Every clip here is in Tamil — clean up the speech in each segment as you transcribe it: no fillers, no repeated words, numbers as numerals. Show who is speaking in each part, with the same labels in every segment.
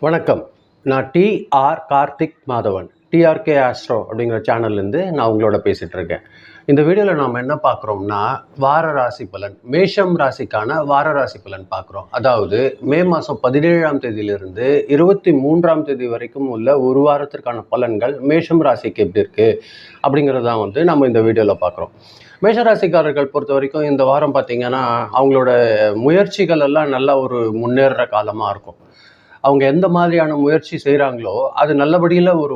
Speaker 1: வணக்கம். நான் TR Karthik Madhavan, TRK Astro அப்படிங்கிற சேனல்லேருந்து நான் உங்களோட பேசிகிட்டு இருக்கேன். இந்த வீடியோவில் நாம் என்ன பார்க்குறோம்னா, வார ராசி பலன், மேஷம் ராசிக்கான வார ராசி பலன் பார்க்குறோம். அதாவது மே மாதம் 17ஆம் தேதியிலிருந்து 23ஆம் தேதி வரைக்கும் உள்ள ஒரு வாரத்திற்கான பலன்கள் மேஷம் ராசிக்கு எப்படி இருக்குது அப்படிங்கிறதான் நம்ம இந்த வீடியோவில் பார்க்குறோம். மேஷராசிக்காரர்கள் பொறுத்த வரைக்கும் இந்த வாரம் பார்த்திங்கன்னா அவங்களோட முயற்சிகள் எல்லாம் நல்ல ஒரு முன்னேறுற காலமாக இருக்கும். அவங்க எந்த மாதிரியான முயற்சி செய்கிறாங்களோ அது நல்லபடியில் ஒரு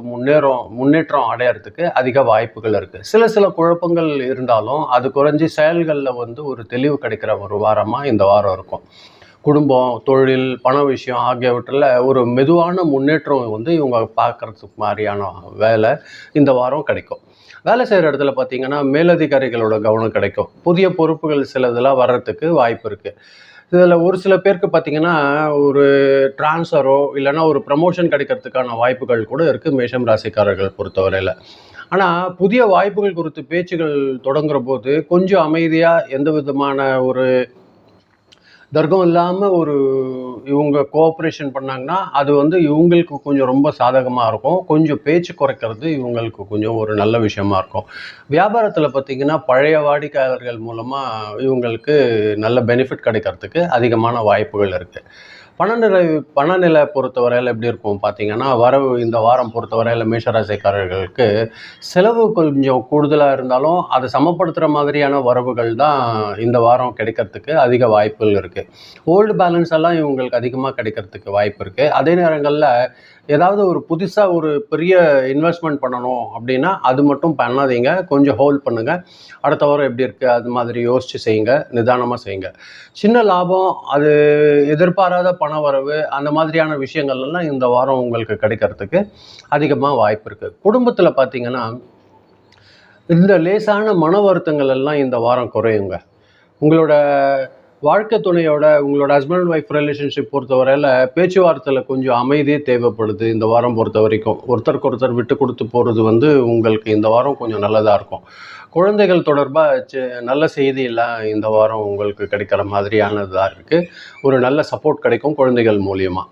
Speaker 1: முன்னேற்றம் அடையிறதுக்கு அதிக வாய்ப்புகள் இருக்குது. சில குழப்பங்கள் இருந்தாலும் அது குறைஞ்சி செயல்களில் ஒரு தெளிவு கிடைக்கிற ஒரு வாரமாக இந்த வாரம் இருக்கும். குடும்பம், தொழில், பண விஷயம் ஆகியவற்றில் ஒரு மெதுவான முன்னேற்றம் இவங்க பார்க்குறதுக்கு மாதிரியான வேலை இந்த வாரம் கிடைக்கும். வேலை செய்கிற இடத்துல பார்த்திங்கன்னா மேலதிகாரிகளோட கவனம் கிடைக்கும். புதிய பொறுப்புகள் சிலதெல்லாம் வர்றதுக்கு வாய்ப்பு இருக்குது. இதில் ஒரு சில பேருக்கு பார்த்திங்கன்னா ஒரு ட்ரான்ஸ்ஃபரோ இல்லைன்னா ஒரு ப்ரமோஷன் கிடைக்கிறதுக்கான வாய்ப்புகள் கூட இருக்குது மேஷம் ராசிக்காரர்கள் பொறுத்தவரையில். ஆனால் புதிய வாய்ப்புகள் குறித்து பேச்சுகள் தொடங்குற போது கொஞ்சம் அமைதியாக, எந்த விதமான ஒரு தர்க்கம் இல்லாமல் இவங்க கோஆப்ரேஷன் பண்ணாங்கன்னா அது இவங்களுக்கு கொஞ்சம் ரொம்ப சாதகமாக இருக்கும். கொஞ்சம் பேச்சு குறைக்கிறது இவங்களுக்கு கொஞ்சம் ஒரு நல்ல விஷயமா இருக்கும். வியாபாரத்தில் பார்த்திங்கன்னா பழைய வாடிக்கையாளர்கள் மூலமாக இவங்களுக்கு நல்ல பெனிஃபிட் கிடைக்கிறதுக்கு அதிகமான வாய்ப்புகள் இருக்குது. பணநிலை பொறுத்தவரையில் எப்படி இருக்கும் பார்த்திங்கன்னா, இந்த வாரம் பொறுத்தவரையில் மேஷராசிக்காரர்களுக்கு செலவு கொஞ்சம் கூடுதலாக இருந்தாலும் அதை சமப்படுத்துகிற மாதிரியான வரவுகள் தான் இந்த வாரம் கிடைக்கிறதுக்கு அதிக வாய்ப்புகள் இருக்குது. ஓல்டு பேலன்ஸ் எல்லாம் இவங்களுக்கு அதிகமாக கிடைக்கிறதுக்கு வாய்ப்பு இருக்குது. அதே நேரங்களில் ஏதாவது ஒரு புதுசாக ஒரு பெரிய இன்வெஸ்ட்மெண்ட் பண்ணணும் அப்படின்னா அது மட்டும் பண்ணாதீங்க, கொஞ்சம் ஹோல்ட் பண்ணுங்கள். அடுத்த வாரம் எப்படி இருக்குது அது மாதிரி யோசித்து செய்யுங்க, நிதானமாக செய்யுங்க. சின்ன லாபம், அது எதிர்பாராத பண வரவு, அந்த மாதிரியான விஷயங்கள்லாம் இந்த வாரம் உங்களுக்கு கிடைக்கிறதுக்கு அதிகமாக வாய்ப்பு இருக்குது. குடும்பத்தில் பார்த்திங்கன்னா இந்த லேசான மன வருத்தங்கள் எல்லாம் இந்த வாரம் குறையுங்க. உங்களோட வாழ்க்கை துணையோட, உங்களோட ஹஸ்பண்ட் ஒய்ஃப் ரிலேஷன்ஷிப் பொறுத்தவரையில் பேச்சுவார்த்தையில் கொஞ்சம் அமைதியே தேவைப்படுது இந்த வாரம் பொறுத்த வரைக்கும். ஒருத்தருக்கு ஒருத்தர் விட்டு கொடுத்து போகிறது உங்களுக்கு இந்த வாரம் கொஞ்சம் நல்லதாக இருக்கும். குழந்தைகள் தொடர்பாக நல்ல செய்தியெல்லாம் இந்த வாரம் உங்களுக்கு கிடைக்கிற மாதிரியானதாக இருக்குது. ஒரு நல்ல சப்போர்ட் கிடைக்கும் குழந்தைகள் மூலியமாக.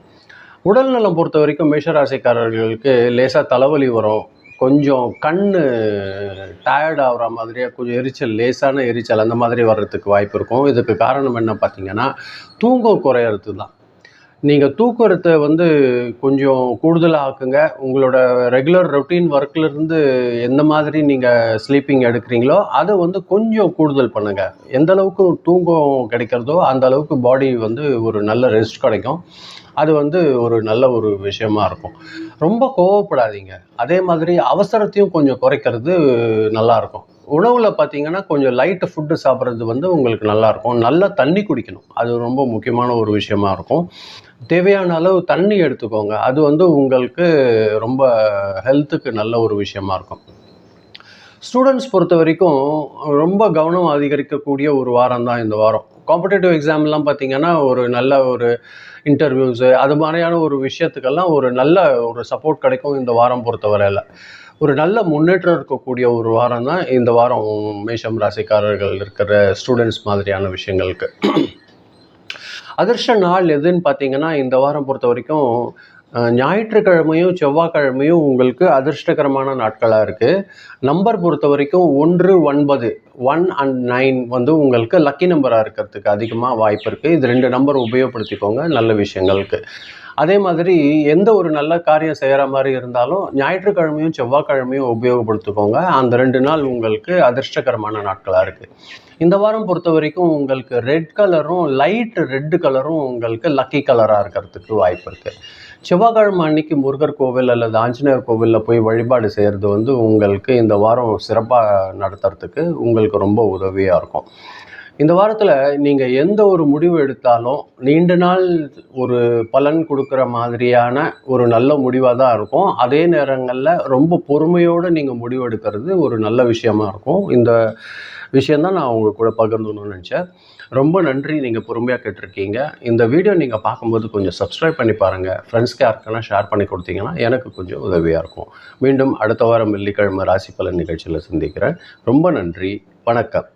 Speaker 1: உடல்நலம் பொறுத்த வரைக்கும் மேஷராசிக்காரர்களுக்கு லேசாக தலைவலி வரும். கொஞ்சம் கண் டயர்ட் ஆகிற மாதிரியே கொஞ்சம் எரிச்சல், லேசான எரிச்சல் அந்த மாதிரி வர்றதுக்கு வாய்ப்பு இருக்கும். இதுக்கு காரணம் என்ன பார்த்திங்கன்னா, தூக்கம் குறையிறது தான். நீங்கள் தூக்கத்தை கொஞ்சம் கூடுதலாக ஆக்குங்க. உங்களோட ரெகுலர் ரொட்டீன் ஒர்க்லேருந்து எந்த மாதிரி நீங்கள் ஸ்லீப்பிங் எடுக்கிறீங்களோ அதை கொஞ்சம் கூடுதல் பண்ணுங்கள். எந்த அளவுக்கு தூக்கம் கிடைக்கிறதோ அந்த அளவுக்கு பாடி ஒரு நல்ல ரெஸ்ட் கிடைக்கும். அது ஒரு நல்ல ஒரு விஷயமா இருக்கும். ரொம்ப கோவப்படாதீங்க. அதே மாதிரி அவசரத்தையும் கொஞ்சம் குறைக்கிறது நல்லாயிருக்கும். உணவில் பார்த்திங்கன்னா கொஞ்சம் லைட்டு ஃபுட்டு சாப்பிட்றது உங்களுக்கு நல்லாயிருக்கும். நல்லா தண்ணி குடிக்கணும், அது ரொம்ப முக்கியமான ஒரு விஷயமா இருக்கும். தேவையான அளவு தண்ணி எடுத்துக்கோங்க, அது உங்களுக்கு ரொம்ப ஹெல்த்துக்கு நல்ல ஒரு விஷயமா இருக்கும். ஸ்டூடெண்ட்ஸ் பொறுத்த வரைக்கும் ரொம்ப கவனம் அதிகரிக்கக்கூடிய ஒரு வாரம் தான் இந்த வாரம். காம்படேட்டிவ் எக்ஸாம்லாம் பார்த்திங்கன்னா ஒரு நல்ல ஒரு இன்டர்வியூஸு அது மாதிரியான ஒரு விஷயத்துக்கெல்லாம் ஒரு நல்ல ஒரு சப்போர்ட் கிடைக்கும் இந்த வாரம் பொறுத்தவரையில். ஒரு நல்ல முன்னேற்றம் இருக்கக்கூடிய ஒரு வாரம் தான் இந்த வாரம் மேஷம் ராசிக்காரர்கள் இருக்கிற ஸ்டூடெண்ட்ஸ் மாதிரியான விஷயங்களுக்கு. அதிர்ஷ்ட நாள் எதுன்னு பார்த்திங்கன்னா இந்த வாரம் பொறுத்த வரைக்கும் ஞாயிற்றுக்கிழமையும் செவ்வாய்க்கிழமையும் உங்களுக்கு அதிர்ஷ்டகரமான நாட்களாக இருக்குது. நம்பர் பொறுத்த வரைக்கும் 1, 9, 1 and 9 உங்களுக்கு லக்கி நம்பராக இருக்கிறதுக்கு அதிகமாக வாய்ப்பு இருக்குது. இது 2 நம்பர் உபயோகப்படுத்திக்கோங்க நல்ல விஷயங்களுக்கு. அதே மாதிரி எந்த ஒரு நல்ல காரியம் செய்கிற மாதிரி இருந்தாலும் ஞாயிற்றுக்கிழமையும் செவ்வாய்க்கிழமையும் உபயோகப்படுத்திக்கோங்க. அந்த 2 நாள் உங்களுக்கு அதிர்ஷ்டகரமான நாட்களாக இருக்குது. இந்த வாரம் பொறுத்த வரைக்கும் உங்களுக்கு ரெட் கலரும் லைட் ரெட் கலரும் உங்களுக்கு லக்கி கலராக இருக்கிறதுக்கு வாய்ப்பு இருக்குது. செவ்வாய்க்கிழமை அன்னைக்கு முருகர் கோவில் அல்லது ஆஞ்சநேயர் கோவிலில் போய் வழிபாடு செய்கிறது உங்களுக்கு இந்த வாரம் சிறப்பாக நடத்துறதுக்கு உங்களுக்கு ரொம்ப உதவியாக இருக்கும். இந்த வாரத்தில் நீங்கள் எந்த ஒரு முடிவு எடுத்தாலும் நீண்ட நாள் ஒரு பலன் கொடுக்குற மாதிரியான ஒரு நல்ல முடிவாக தான் இருக்கும். அதே நேரங்களில் ரொம்ப பொறுமையோடு நீங்கள் முடிவு எடுக்கிறது ஒரு நல்ல விஷயமா இருக்கும். இந்த விஷயந்தான் நான் உங்கள் கூட பகிர்ந்துக்கணும்னு நினச்சேன். ரொம்ப நன்றி, நீங்கள் பொறுமையாக கேட்டிருக்கீங்க. இந்த வீடியோ நீங்கள் பார்க்கும்போது கொஞ்சம் சப்ஸ்கிரைப் பண்ணி பாருங்கள். ஃப்ரெண்ட்ஸ்க்கு யாருக்கெல்லாம் ஷேர் பண்ணி கொடுத்தீங்கன்னா எனக்கு கொஞ்சம் உதவியாக இருக்கும். மீண்டும் அடுத்த வாரம் வெள்ளிக்கிழமை ராசி பலன் நிகழ்ச்சியில் சந்திக்கிறேன். ரொம்ப நன்றி, வணக்கம்.